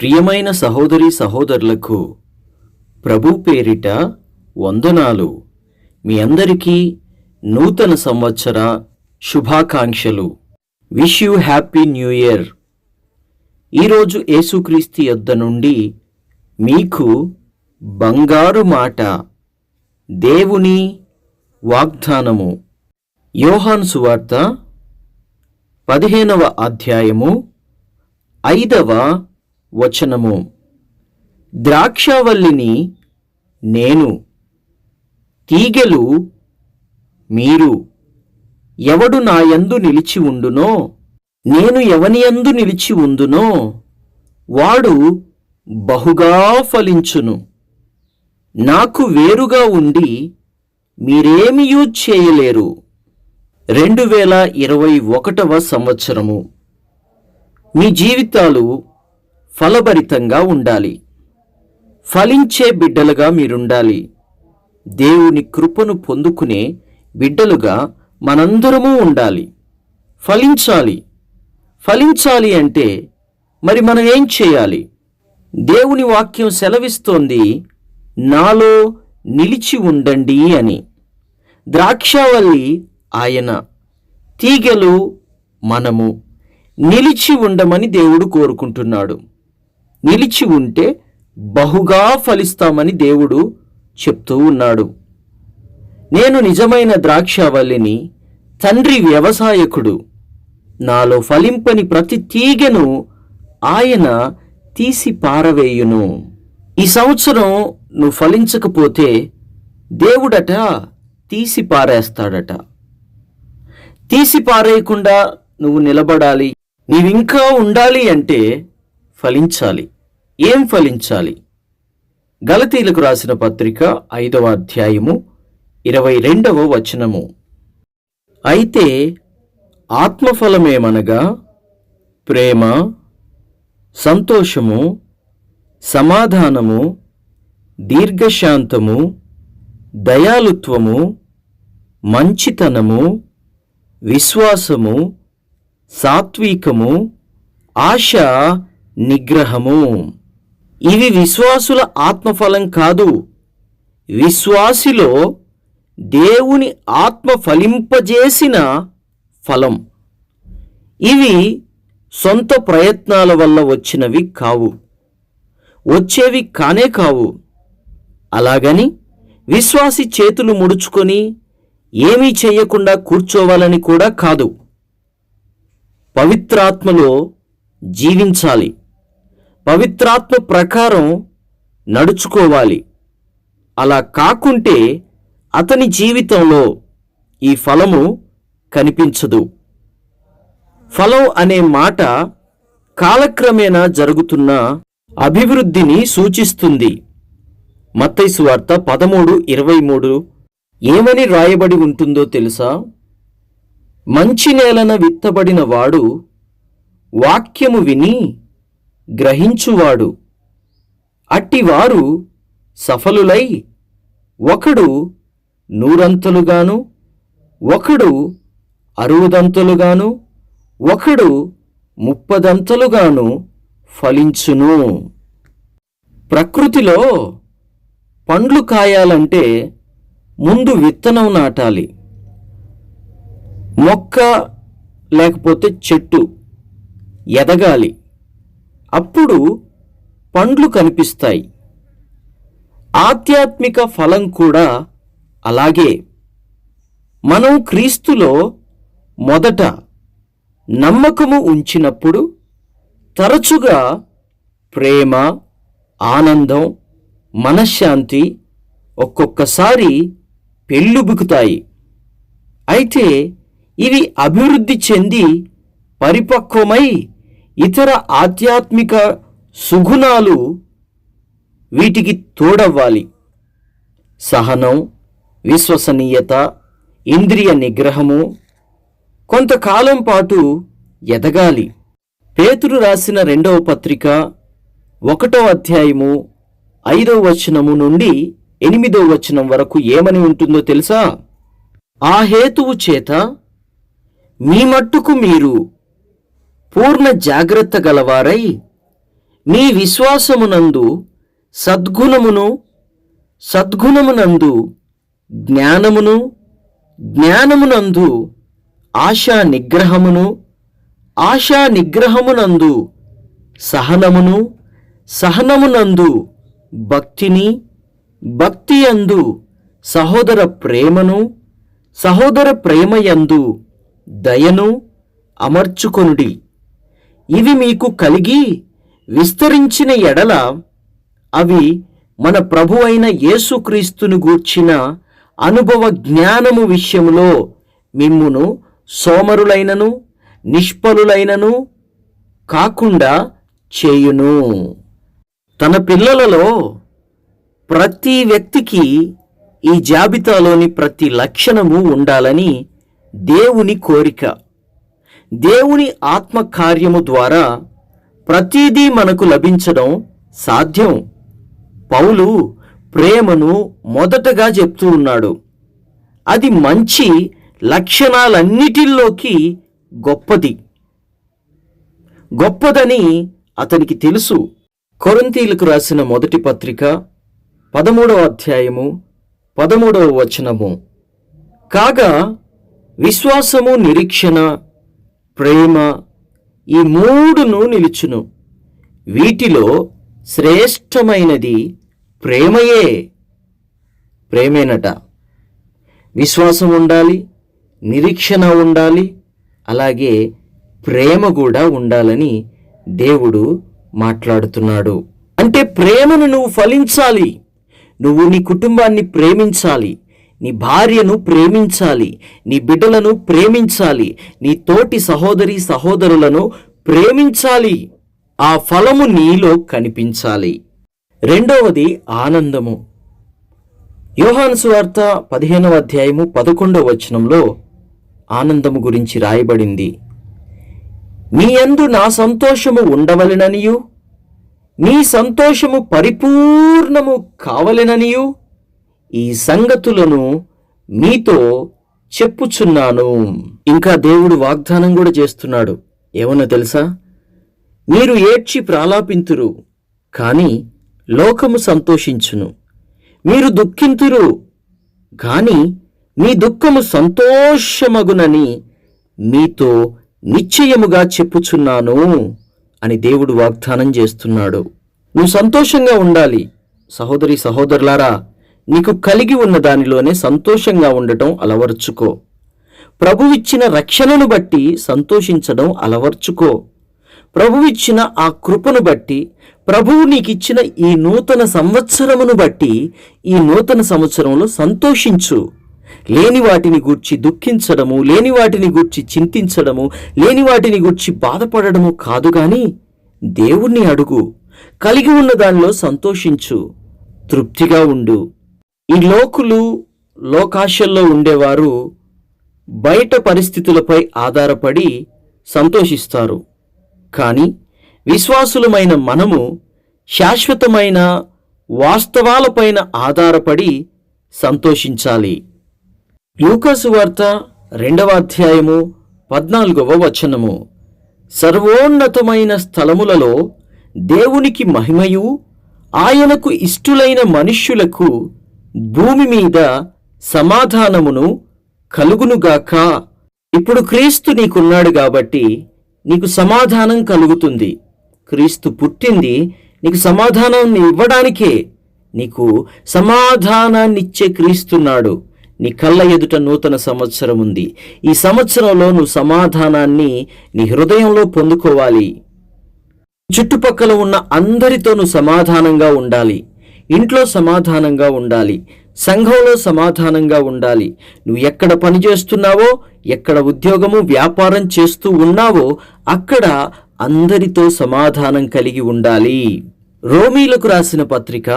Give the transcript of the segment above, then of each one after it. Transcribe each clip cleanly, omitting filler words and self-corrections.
ప్రియమైన సహోదరి సహోదరులకు ప్రభు పేరిట వందనాలు. మీ అందరికీ నూతన సంవత్సర శుభాకాంక్షలు. Wish you happy new year. ఈరోజు యేసుక్రీస్తు యొద్ద నుండి మీకు బంగారు మాట, దేవుని వాగ్దానము. యోహాను సువార్త 15వ అధ్యాయము 5వ వచనము. ద్రాక్షావల్లిని నేను, తీగెలు మీరు. ఎవడు నా యందు నిలిచి ఉండునో, నేను ఎవని యందు నిలిచి ఉందునో వాడు బహుగా ఫలించును. నాకు వేరుగా ఉండి మీరేమియూ చేయలేరు. 2021వ సంవత్సరము మీ జీవితాలు ఫలభరితంగా ఉండాలి. ఫలించే బిడ్డలుగా మీరుండాలి. దేవుని కృపను పొందుకునే బిడ్డలుగా మనందరము ఉండాలి. ఫలించాలి అంటే మరి మనం ఏం చేయాలి? దేవుని వాక్యం సెలవిస్తోంది, నాలో నిలిచి ఉండండి అని. ద్రాక్షావల్లి ఆయన, తీగెలు మనము. నిలిచి ఉండమని దేవుడు కోరుకుంటున్నాడు. నిలిచి ఉంటే బహుగా ఫలిస్తామని దేవుడు చెప్తూ ఉన్నాడు. నేను నిజమైన ద్రాక్షావల్లిని, తండ్రి వ్యవసాయకుడు. నాలో ఫలింపని ప్రతి తీగెను ఆయన తీసి పారవేయును. ఈ సంవత్సరం నువ్వు ఫలించకపోతే దేవుడట తీసి పారేస్తాడట. తీసి పారేయకుండా నువ్వు నిలబడాలి. నీవింకా ఉండాలి అంటే ఫలించాలి. ఏం ఫలించాలి? గలతీలకు రాసిన పత్రిక 5వ అధ్యాయము 22వ వచనము. అయితే ఆత్మఫలమేమనగా ప్రేమ, సంతోషము, సమాధానము, దీర్ఘశాంతము, దయాళుత్వము, మంచితనము, విశ్వాసము, సాత్వికము, ఆశ నిగ్రహము. ఇవి విశ్వాసుల ఆత్మఫలం కాదు. విశ్వాసిలో దేవుని ఆత్మ ఫలింపజేసిన ఫలం. ఇవి సొంత ప్రయత్నాల వల్ల వచ్చినవి కావు, వచ్చేవి కానే కావు. అలాగని విశ్వాసి చేతులు ముడుచుకొని ఏమీ చెయ్యకుండా కూర్చోవాలని కూడా కాదు. పవిత్రాత్మలో జీవించాలి. పవిత్రాత్మ ప్రకారం నడుచుకోవాలి. అలా కాకుంటే అతని జీవితంలో ఈ ఫలము కనిపించదు. ఫలం అనే మాట కాలక్రమేణా జరుగుతున్న అభివృద్ధిని సూచిస్తుంది. మత్తయి సువార్త 13:23 ఏమని రాయబడి ఉంటుందో తెలుసా? మంచి నేలన విత్తబడిన వాడు వాక్యము విని గ్రహించువాడు. అట్టివారు సఫలులై ఒకడు 100 ఒకడు 60 ఒకడు 30 ఫలించును. ప్రకృతిలో పండ్లు కాయాలంటే ముందు విత్తనం నాటాలి. మొక్క లేకపోతే చెట్టు ఎదగాలి. అప్పుడు పండ్లు కనిపిస్తాయి. ఆధ్యాత్మిక ఫలం కూడా అలాగే. మనం క్రీస్తులో మొదట నమ్మకము ఉంచినప్పుడు తరచుగా ప్రేమ, ఆనందం, మనశ్శాంతి ఒక్కొక్కసారి పెళ్ళుబుకుతాయి. అయితే ఇవి అభివృద్ధి చెంది పరిపక్వమై ఇతర ఆధ్యాత్మిక సుగుణాలు వీటికి తోడవ్వాలి. సహనం, విశ్వసనీయత, ఇంద్రియ నిగ్రహము కొంతకాలం పాటు ఎదగాలి. పేతురు రాసిన 2వ పత్రిక 1వ అధ్యాయము 5వ వచనము నుండి 8వ వచనం వరకు ఏమని ఉంటుందో తెలుసా? ఆ హేతువు చేత మీ మట్టుకు మీరు పూర్ణ జాగ్రత్త గలవారై మీ విశ్వాసమునందు సద్గుణమును, సద్గుణమునందు జ్ఞానమును, జ్ఞానమునందు ఆశా నిగ్రహమును, ఆశా నిగ్రహమునందు సహనమును, సహనమునందు భక్తిని, భక్తి యందు సహోదర ప్రేమను, సహోదర ప్రేమయందు దయను అమర్చుకొనుడి. ఇవి మీకు కలిగి విస్తరించిన ఎడల అవి మన ప్రభు అయిన యేసుక్రీస్తును గూర్చిన అనుభవ జ్ఞానము విషయములో మిమ్మును సోమరులైనను నిష్ఫలులైనను కాకుండా చేయును. తన పిల్లలలో ప్రతి వ్యక్తికి ఈ జాబితాలోని ప్రతి లక్షణము ఉండాలని దేవుని కోరిక. దేవుని ఆత్మకార్యము ద్వారా ప్రతిదీ మనకు లభించడం సాధ్యం. పౌలు ప్రేమను మొదటగా చెప్తూ ఉన్నాడు. అది మంచి లక్షణాలన్నిటిలోకి గొప్పదని అతనికి తెలుసు. కొరింథీయులకు రాసిన మొదటి పత్రిక 13వ అధ్యాయము 13వ వచనము. కాగా విశ్వాసము, నిరీక్షణ, ప్రేమ ఈ మూడును నిలుచును. వీటిలో శ్రేష్టమైనది ప్రేమేనట. విశ్వాసం ఉండాలి, నిరీక్షణ ఉండాలి, అలాగే ప్రేమ కూడా ఉండాలని దేవుడు మాట్లాడుతున్నాడు. అంటే ప్రేమను నువ్వు ఫలించాలి. నువ్వు నీ కుటుంబాన్ని ప్రేమించాలి, నీ భార్యను ప్రేమించాలి, నీ బిడ్డలను ప్రేమించాలి, నీ తోటి సహోదరి సహోదరులను ప్రేమించాలి. ఆ ఫలము నీలో కనిపించాలి. రెండవది ఆనందము. యోహాను సువార్త 15వ అధ్యాయము 11వ వచనంలో ఆనందము గురించి రాయబడింది. నీ యందు నా సంతోషము ఉండవలెననియు, నీ సంతోషము పరిపూర్ణము కావలెననియు ఈ సంగతులను మీతో చెప్పుచున్నాను. ఇంకా దేవుడు వాగ్దానం కూడా చేస్తున్నాడు. ఏమన్నా తెలుసా? మీరు ఏడ్చి ప్రాలాపింతురు, కాని లోకము సంతోషించును. మీరు దుఃఖింతురు, కాని మీ దుఃఖము సంతోషమగునని మీతో నిశ్చయముగా చెప్పుచున్నాను అని దేవుడు వాగ్దానం చేస్తున్నాడు. నువ్వు సంతోషంగా ఉండాలి. సహోదరి సహోదరులారా, నీకు కలిగి ఉన్న దానిలోనే సంతోషంగా ఉండటం అలవర్చుకో. ప్రభువిచ్చిన రక్షణను బట్టి సంతోషించడం అలవర్చుకో. ప్రభువిచ్చిన ఆ కృపను బట్టి, ప్రభువు నీకిచ్చిన ఈ నూతన సంవత్సరమును బట్టి ఈ నూతన సంవత్సరంలో సంతోషించు. లేని వాటిని గూర్చి దుఃఖించడము, లేని వాటిని గూర్చి చింతించడము, లేని వాటిని గూర్చి బాధపడడము కాదు గాని దేవుణ్ణి అడుగు. కలిగి ఉన్న దానిలో సంతోషించు, తృప్తిగా ఉండు. ఈ లోకాశల్లో ఉండేవారు బయట పరిస్థితులపై ఆధారపడి సంతోషిస్తారు. కానీ విశ్వాసులమైన మనము శాశ్వతమైన వాస్తవాలపైన ఆధారపడి సంతోషించాలి. లూకాసు వార్త 2వ అధ్యాయము 14వ వచనము. సర్వోన్నతమైన స్థలములలో దేవునికి మహిమయు, ఆయనకు ఇష్టులైన మనుష్యులకు భూమి మీద సమాధానమును కలుగునుగాక. ఇప్పుడు క్రీస్తు నీకున్నాడు కాబట్టి నీకు సమాధానం కలుగుతుంది. క్రీస్తు పుట్టింది నీకు సమాధానాన్ని ఇవ్వడానికే. నీకు సమాధానాన్నిచ్చే క్రీస్తున్నాడు. నీ కళ్ళ ఎదుట నూతన సంవత్సరం ఉంది. ఈ సంవత్సరంలో నువ్వు సమాధానాన్ని నీ హృదయంలో పొందుకోవాలి. చుట్టుపక్కల ఉన్న అందరితో నువ్వు సమాధానంగా ఉండాలి. ఇంట్లో సమాధానంగా ఉండాలి. సంఘంలో సమాధానంగా ఉండాలి. నువ్వు ఎక్కడ పని చేస్తున్నావో, ఎక్కడ ఉద్యోగము వ్యాపారం చేస్తూ ఉన్నావో అక్కడ అందరితో సమాధానం కలిగి ఉండాలి. రోమీలకు రాసిన పత్రిక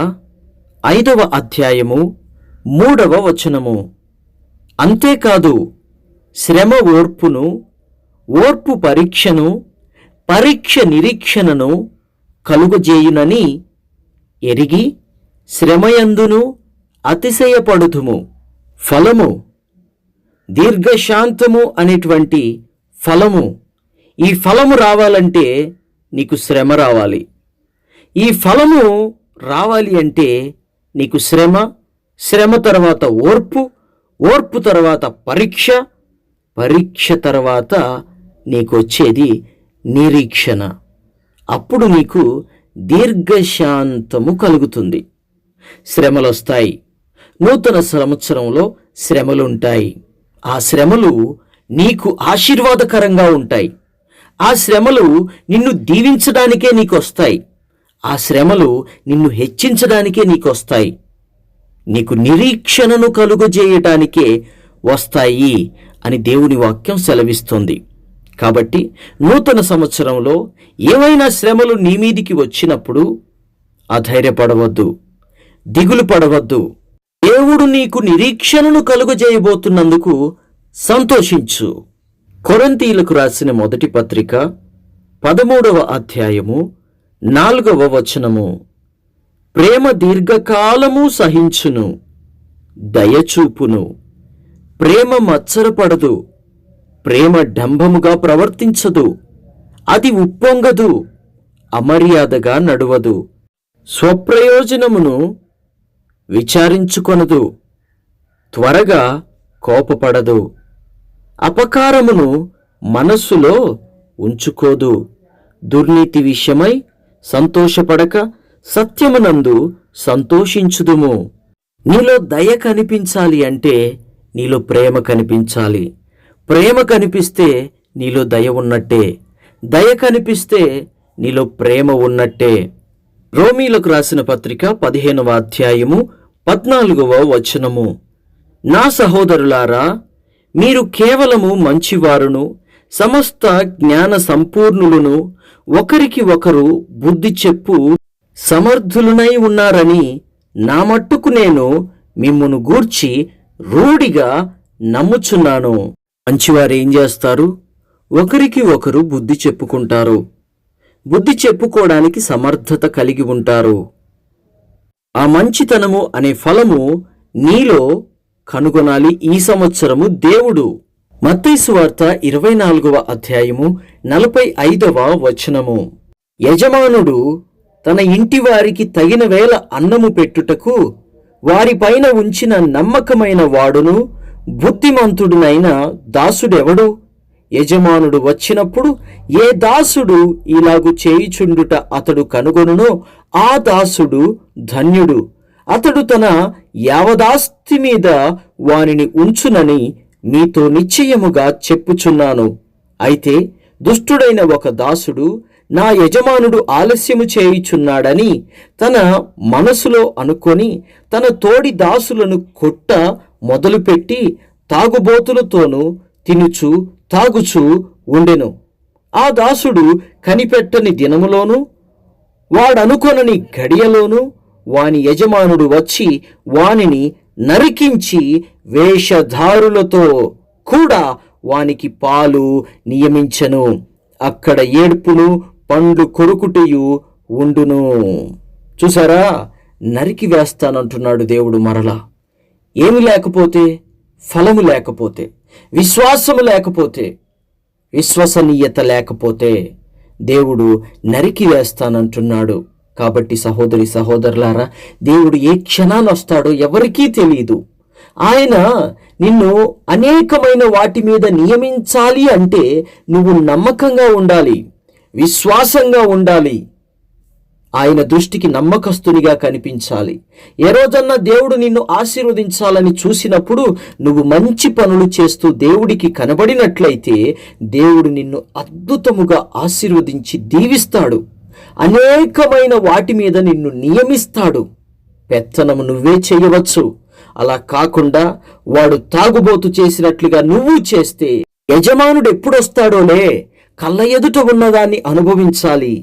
5వ అధ్యాయము 3వ వచనము. అంతేకాదు శ్రమ ఓర్పును, ఓర్పు పరీక్షను, పరీక్ష నిరీక్షణను కలుగజేయునని ఎరిగి శ్రమయందును అతిశయపడుతుము. ఫలము దీర్ఘశాంతము అనేటువంటి ఫలము. ఈ ఫలము రావాలంటే నీకు శ్రమ రావాలి. ఈ ఫలము రావాలి అంటే నీకు శ్రమ, శ్రమ తర్వాత ఓర్పు, ఓర్పు తర్వాత పరీక్ష, పరీక్ష తర్వాత నీకు వచ్చేది నిరీక్షణ. అప్పుడు నీకు దీర్ఘశాంతము కలుగుతుంది. శ్రమలొస్తాయి. నూతన సంవత్సరంలో శ్రమలుంటాయి. ఆ శ్రమలు నీకు ఆశీర్వాదకరంగా ఉంటాయి. ఆ శ్రమలు నిన్ను దీవించడానికే నీకొస్తాయి. ఆ శ్రమలు నిన్ను హెచ్చించడానికే నీకొస్తాయి. నీకు నిరీక్షణను కలుగజేయటానికే వస్తాయి అని దేవుని వాక్యం సెలవిస్తుంది. కాబట్టి నూతన సంవత్సరంలో ఏవైనా శ్రమలు నీ మీదికి వచ్చినప్పుడు అధైర్యపడవద్దు, దిగులు పడవద్దు. దేవుడు నీకు నిరీక్షణను కలుగజేయబోతున్నందుకు సంతోషించు. కొరింథీయులకు రాసిన మొదటి పత్రిక 13వ అధ్యాయము 4వ వచనము. ప్రేమ దీర్ఘకాలము సహించును, దయచూపును, ప్రేమ మత్సరపడదు, ప్రేమ డంబముగా ప్రవర్తించదు, అది ఉప్పొంగదు, అమర్యాదగా నడువదు, స్వప్రయోజనమును విచారించుకొనదు, త్వరగా కోపపడదు, అపకారమును మనస్సులో ఉంచుకోదు, దుర్నీతి విషయమై సంతోషపడక సత్యమునందు సంతోషించుదుము. నీలో దయ కనిపించాలి అంటే నీలో ప్రేమ కనిపించాలి. ప్రేమ కనిపిస్తే నీలో దయ ఉన్నట్టే. దయ కనిపిస్తే నీలో ప్రేమ ఉన్నట్టే. రోమీలకు రాసిన పత్రిక 15వ అధ్యాయము 14వ వచనము. నా సహోదరులారా, మీరు కేవలము మంచివారును సమస్త జ్ఞాన సంపూర్ణులను ఒకరికి ఒకరు బుద్ధి చెప్పు సమర్థులునై ఉన్నారని నా మట్టుకు నేను మిమ్మును గూర్చి రూఢిగా నమ్ముచున్నాను. మంచివారు ఏం చేస్తారు? ఒకరికి ఒకరు బుద్ధి చెప్పుకుంటారు. బుద్ధి చెప్పుకోవడానికి సమర్థత కలిగి ఉంటారు. ఆ మంచితనము అనే ఫలము నీలో కనుగొనాలి ఈ సంవత్సరము దేవుడు. మత్తయి సువార్త 24వ అధ్యాయము 45వ వచనము. యజమానుడు తన ఇంటి వారికి తగిన వేళ అన్నము పెట్టుటకు వారిపైన ఉంచిన నమ్మకమైన వాడును బుద్ధిమంతుడునైన దాసుడెవడు? యజమానుడు వచ్చినప్పుడు ఏ దాసుడు ఇలాగు చేయుచుండుట అతడు కనుగొనునో ఆ దాసుడు ధన్యుడు. అతడు తన యావదాస్తి మీద వానిని ఉంచునని మీతో నిశ్చయముగా చెప్పుచున్నాను. అయితే దుష్టుడైన ఒక దాసుడు నా యజమానుడు ఆలస్యము చేయుచున్నాడని తన మనసులో అనుకొని తన తోడి దాసులను కొట్ట మొదలుపెట్టి తాగుబోతులతోనూ తినుచు తాగుచూ ఉండెను. ఆ దాసుడు కనిపెట్టని దినములోను వాడనుకొనని గడియలోను వాని యజమానుడు వచ్చి వానిని నరికించి వేషధారులతో కూడా వానికి పాలు నియమించెను. అక్కడ ఏడ్పును పండ్లు కొరుకుటయు ఉండును. చూసారా, నరికి వేస్తానంటున్నాడు దేవుడు. మరలా ఏమి లేకపోతే, ఫలము లేకపోతే, విశ్వాసము లేకపోతే, విశ్వసనీయత లేకపోతే దేవుడు నరికి వేస్తానంటున్నాడు. కాబట్టి సహోదరి సహోదరులారా, దేవుడు ఏ క్షణాన్ని వస్తాడో ఎవరికీ తెలియదు. ఆయన నిన్ను అనేకమైన వాటి మీద నియమించాలి అంటే నువ్వు నమ్మకంగా ఉండాలి, విశ్వాసంగా ఉండాలి, ఆయన దృష్టికి నమ్మకస్తునిగా కనిపించాలి. ఏ రోజన్నా దేవుడు నిన్ను ఆశీర్వదించాలని చూసినప్పుడు నువ్వు మంచి పనులు చేస్తూ దేవుడికి కనబడినట్లయితే దేవుడు నిన్ను అద్భుతముగా ఆశీర్వదించి దీవిస్తాడు. అనేకమైన వాటి మీద నిన్ను నియమిస్తాడు. పెత్తనము నువ్వే చేయవచ్చు. అలా కాకుండా వాడు తాగుబోతు చేసినట్లుగా నువ్వు చేస్తే యజమానుడు ఎప్పుడొస్తాడోలే, కళ్ళ ఎదుట ఉన్నదాన్ని అనుభవించాలి.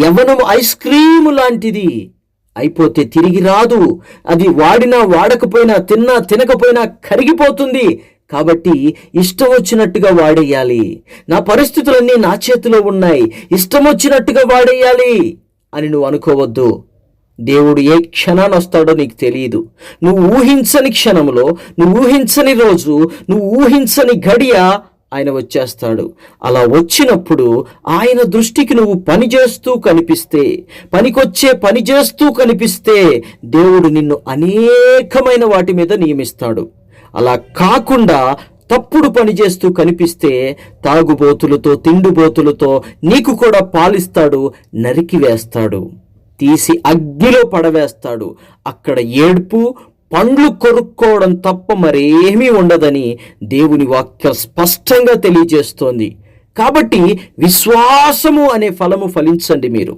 యవ్వనము ఐస్ క్రీము లాంటిది, అయిపోతే తిరిగి రాదు. అది వాడినా వాడకపోయినా, తిన్నా తినకపోయినా కరిగిపోతుంది. కాబట్టి ఇష్టం వచ్చినట్టుగా వాడేయాలి. నా పరిస్థితులన్నీ నా చేతిలో ఉన్నాయి, ఇష్టం వచ్చినట్టుగా వాడేయాలి అని నువ్వు అనుకోవద్దు. దేవుడు ఏ క్షణాన్ని వస్తాడో నీకు తెలియదు. నువ్వు ఊహించని క్షణంలో, నువ్వు ఊహించని రోజు, నువ్వు ఊహించని గడియ ఆయన వచ్చేస్తాడు. అలా వచ్చినప్పుడు ఆయన దృష్టికి నువ్వు పనిచేస్తూ కనిపిస్తే, పనిచేస్తూ కనిపిస్తే దేవుడు నిన్ను అనేకమైన వాటి మీద నియమిస్తాడు. అలా కాకుండా తప్పుడు పని చేస్తూ కనిపిస్తే తాగుబోతులతో, తిండిబోతులతో నీకు కూడా పాలిస్తాడు, నరికి వేస్తాడు, తీసి అగ్నిలో పడవేస్తాడు. అక్కడ ఏడ్పు, పండ్లు కొరుక్కోవడం తప్ప మరేమీ ఉండదని దేవుని వాక్యం స్పష్టంగా తెలియజేస్తోంది. కాబట్టి విశ్వాసము అనే ఫలము ఫలించండి. మీరు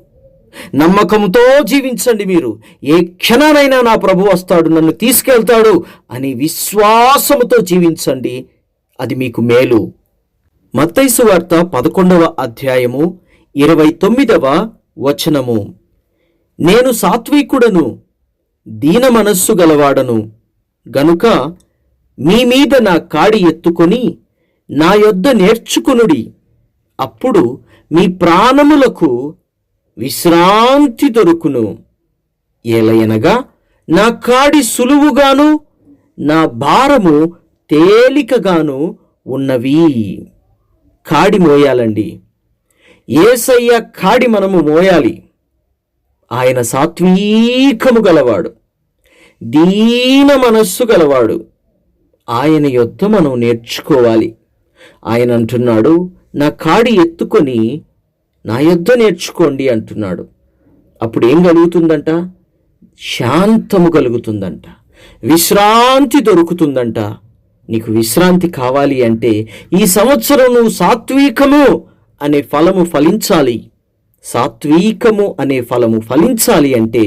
నమ్మకంతో జీవించండి. మీరు ఏ క్షణానైనా నా ప్రభు వస్తాడు, నన్ను తీసుకెళ్తాడు అని విశ్వాసముతో జీవించండి. అది మీకు మేలు. మత్తయి సువార్త 11వ అధ్యాయము 29వ వచనము. నేను సాత్వికుడను, దీన మనస్సు గలవాడను గనుక మీ మీద నా కాడి ఎత్తుకొని నా యొద్ద నేర్చుకొనుడి, అప్పుడు మీ ప్రాణములకు విశ్రాంతి దొరుకును. ఏలయనగా నా కాడి సులువుగాను నా భారము తేలికగాను ఉన్నవి. కాడి మోయాలండి. యేసయ్య కాడి మనము మోయాలి. ఆయన సాత్వికము గలవాడు, దీన మనస్సు గలవాడు. ఆయన యొద్ద మనం నేర్చుకోవాలి. ఆయన అంటున్నాడు, నా కాడి ఎత్తుకొని నా యొద్ద నేర్చుకోండి అంటున్నాడు. అప్పుడు ఏం కలుగుతుందంట? శాంతము కలుగుతుందంట, విశ్రాంతి దొరుకుతుందంట. నీకు విశ్రాంతి కావాలి అంటే ఈ సంవత్సరం నువ్వు సాత్వికము అనే ఫలము ఫలించాలి. సాత్వికము అనే ఫలము ఫలించాలి అంటే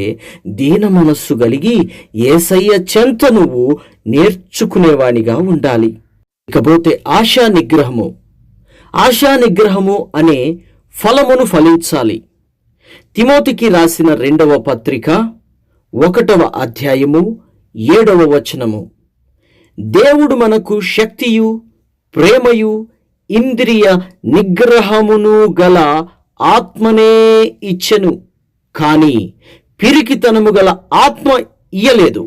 దీన మనస్సు కలిగి యేసయ్య చెంత నువ్వు నేర్చుకునేవానిగా ఉండాలి. ఇకపోతే ఆశా నిగ్రహము అనే ఫలమును ఫలించాలి. తిమోతికి రాసిన 2వ పత్రిక 1వ అధ్యాయము 7వ వచనము. దేవుడు మనకు శక్తియు, ప్రేమయు, ఇంద్రియ నిగ్రహమును గల ఆత్మనే ఇచ్చెను, కానీ పిరికితనము గల ఆత్మ ఇయ్యలేదు.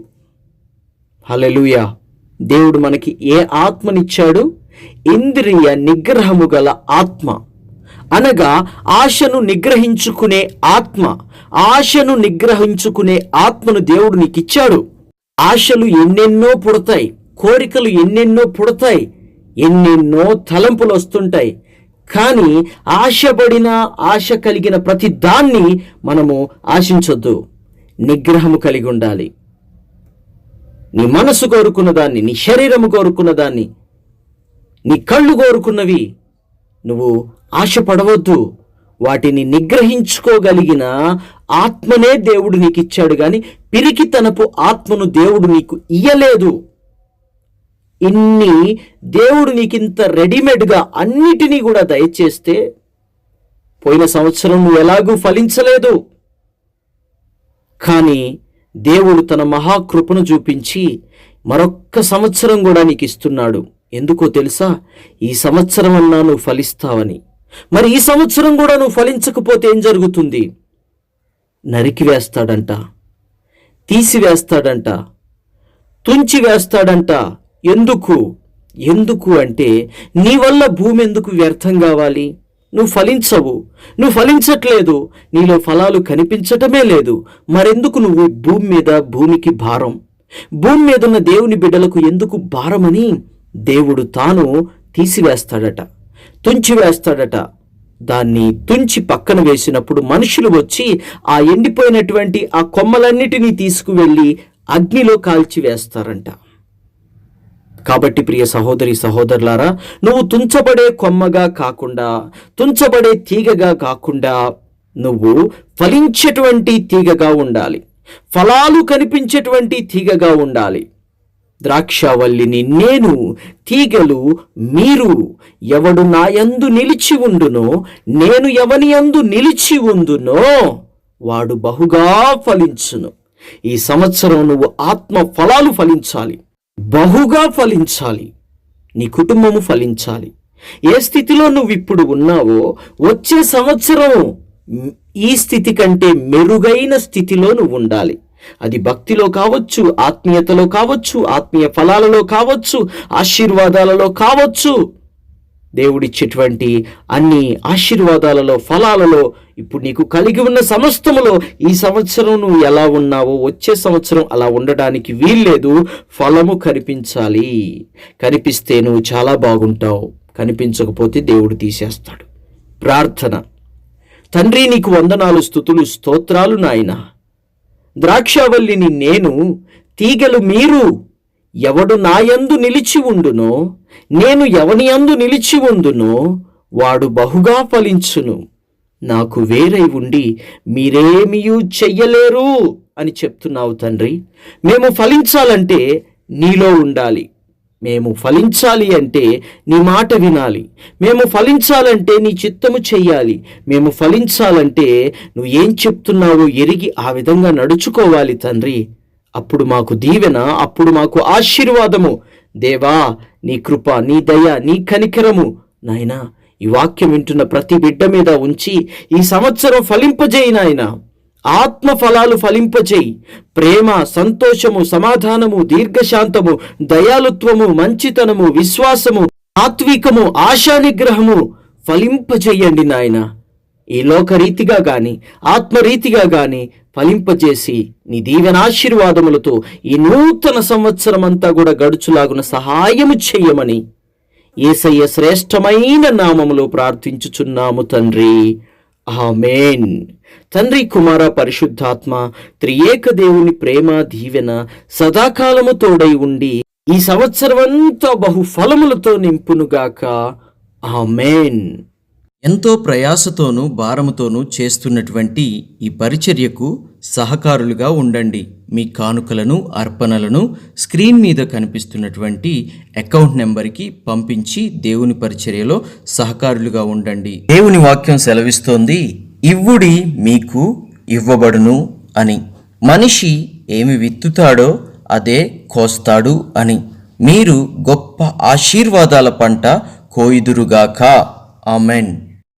హల్లెలూయా. దేవుడు మనకి ఏ ఆత్మనిచ్చాడు? ఇంద్రియ నిగ్రహము గల ఆత్మ, అనగా ఆశను నిగ్రహించుకునే ఆత్మ. ఆశను నిగ్రహించుకునే ఆత్మను దేవుడు నీకిచ్చాడు. ఆశలు ఎన్నెన్నో పుడతాయి, కోరికలు ఎన్నెన్నో పుడతాయి, ఎన్నెన్నో తలంపులు వస్తుంటాయి. కానీ ఆశ కలిగిన ప్రతి దాన్ని మనము ఆశించొద్దు. నిగ్రహము కలిగి ఉండాలి. నీ మనసు కోరుకున్న దాన్ని, నీ శరీరము కోరుకున్న దాన్ని, నీ కళ్ళు కోరుకున్నవి నువ్వు ఆశపడవద్దు. వాటిని నిగ్రహించుకోగలిగిన ఆత్మనే దేవుడు నీకు ఇచ్చాడు, కానీ పిరికితనపు ఆత్మను దేవుడు నీకు ఇయ్యలేదు. ఇన్ని దేవుడు నీకింత రెడీమేడ్గా అన్నిటినీ కూడా దయచేస్తే పోయిన సంవత్సరం నువ్వు ఎలాగూ ఫలించలేదు. కానీ దేవుడు తన మహాకృపను చూపించి మరొక్క సంవత్సరం కూడా నీకు ఇస్తున్నాడు. ఎందుకో తెలుసా? ఈ సంవత్సరం అన్నా నువ్వు ఫలిస్తావని. మరి ఈ సంవత్సరం కూడా నువ్వు ఫలించకపోతే ఏం జరుగుతుంది? నరికి వేస్తాడంట, తీసివేస్తాడంట, తుంచి వేస్తాడంట. ఎందుకు అంటే నీ వల్ల భూమి ఎందుకు వ్యర్థం కావాలి? నువ్వు ఫలించవు, నువ్వు ఫలించట్లేదు, నీలో ఫలాలు కనిపించటమే లేదు. మరెందుకు నువ్వు భూమికి భారం? భూమి మీద ఉన్న దేవుని బిడ్డలకు ఎందుకు భారమని దేవుడు తాను తీసివేస్తాడట, తుంచివేస్తాడట. దాన్ని తుంచి పక్కన వేసినప్పుడు మనుషులు వచ్చి ఆ ఎండిపోయినటువంటి ఆ కొమ్మలన్నిటినీ తీసుకువెళ్ళి అగ్నిలో కాల్చి వేస్తారంట. కాబట్టి ప్రియ సహోదరి సహోదరులారా, నువ్వు తుంచబడే కొమ్మగా కాకుండా, తుంచబడే తీగగా కాకుండా నువ్వు ఫలించేటువంటి తీగగా ఉండాలి. ఫలాలు కనిపించేటువంటి తీగగా ఉండాలి. ద్రాక్షావల్లిని నేను, తీగలు మీరు. ఎవడు నా యందు నిలిచి ఉండునో, నేను ఎవని యందు నిలిచి ఉందునో వాడు బహుగా ఫలించును. ఈ సంవత్సరం నువ్వు ఆత్మ ఫలాలు ఫలించాలి, బహుగా ఫలించాలి. నీ కుటుంబము ఫలించాలి. ఏ స్థితిలో నువ్వు ఇప్పుడు ఉన్నావో వచ్చే సంవత్సరం ఈ స్థితి కంటే మెరుగైన స్థితిలో నువ్వు ఉండాలి. అది భక్తిలో కావచ్చు, ఆత్మీయతలో కావచ్చు, ఆత్మీయ ఫలాలలో కావచ్చు, ఆశీర్వాదాలలో కావచ్చు. దేవుడిచ్చేటువంటి అన్ని ఆశీర్వాదాలలో, ఫలాలలో ఇప్పుడు నీకు కలిగి ఉన్న సమస్తములో ఈ సంవత్సరం నువ్వు ఎలా ఉన్నావో వచ్చే సంవత్సరం అలా ఉండడానికి వీల్లేదు. ఫలము కనిపించాలి. కనిపిస్తే నువ్వు చాలా బాగుంటావు, కనిపించకపోతే దేవుడు తీసేస్తాడు. ప్రార్థన. తండ్రి, నీకు వందనాలు, స్తుతులు, స్తోత్రాలు నాయనా. ద్రాక్షావల్లిని నేను, తీగలు మీరు. ఎవడు నాయందు నిలిచి ఉండునో, నేను ఎవని యందు నిలిచి ఉండునో వాడు బహుగా ఫలించును. నాకు వేరై ఉండి మీరేమియూ చెయ్యలేరు అని చెప్తున్నావు తండ్రి. మేము ఫలించాలంటే నీలో ఉండాలి. మేము ఫలించాలి అంటే నీ మాట వినాలి. మేము ఫలించాలంటే నీ చిత్తము చెయ్యాలి. మేము ఫలించాలంటే నువ్వు ఏం చెప్తున్నావో ఎరిగి ఆ విధంగా నడుచుకోవాలి తండ్రి. అప్పుడు మాకు దీవెన, అప్పుడు మాకు ఆశీర్వాదము. దేవా, నీ కృప, నీ దయ, నీ కనికరము నాయనా ఈ వాక్యం వింటున్న ప్రతి బిడ్డ మీద ఉంచి ఈ సంవత్సరం ఫలింపజేయి నాయనా. ఆత్మ ఫలాలు ఫలింపజేయి. ప్రేమ, సంతోషము, సమాధానము, దీర్ఘశాంతము, దయాలుత్వము, మంచితనము, విశ్వాసము, సాత్వికము, ఆశానిగ్రహము ఫలింపజేయండి నాయనా. ఈ లోకరీతిగా గాని ఆత్మరీతిగా గాని ఫలింపజేసి నీ దీవెనాశీర్వాదములతో ఈ నూతన సంవత్సరం అంతా కూడా గడుచులాగున సహాయము చెయ్యమని యేసయ్య శ్రేష్టమైన నామములో ప్రార్థించుచున్నాము తండ్రి. ఆమేన్. తండ్రి, కుమార, పరిశుద్ధాత్మ త్రియేక దేవుని ప్రేమ, దీవెన సదాకాలము తోడై ఉండి ఈ సంవత్సరమంతా బహు ఫలములతో నింపునుగాక. ఆమేన్. ఎంతో ప్రయాసతోనూ భారముతోనూ చేస్తున్నటువంటి ఈ పరిచర్యకు సహకారులుగా ఉండండి. మీ కానుకలను, అర్పణలను స్క్రీన్ మీద కనిపిస్తున్నటువంటి అకౌంట్ నెంబర్కి పంపించి దేవుని పరిచర్యలో సహకారులుగా ఉండండి. దేవుని వాక్యం సెలవిస్తోంది, ఇవ్వుడి మీకు ఇవ్వబడును అని. మనిషి ఏమి విత్తుతాడో అదే కోస్తాడు అని. మీరు గొప్ప ఆశీర్వాదాల పంట కోయుదురుగాక. ఆమెన్.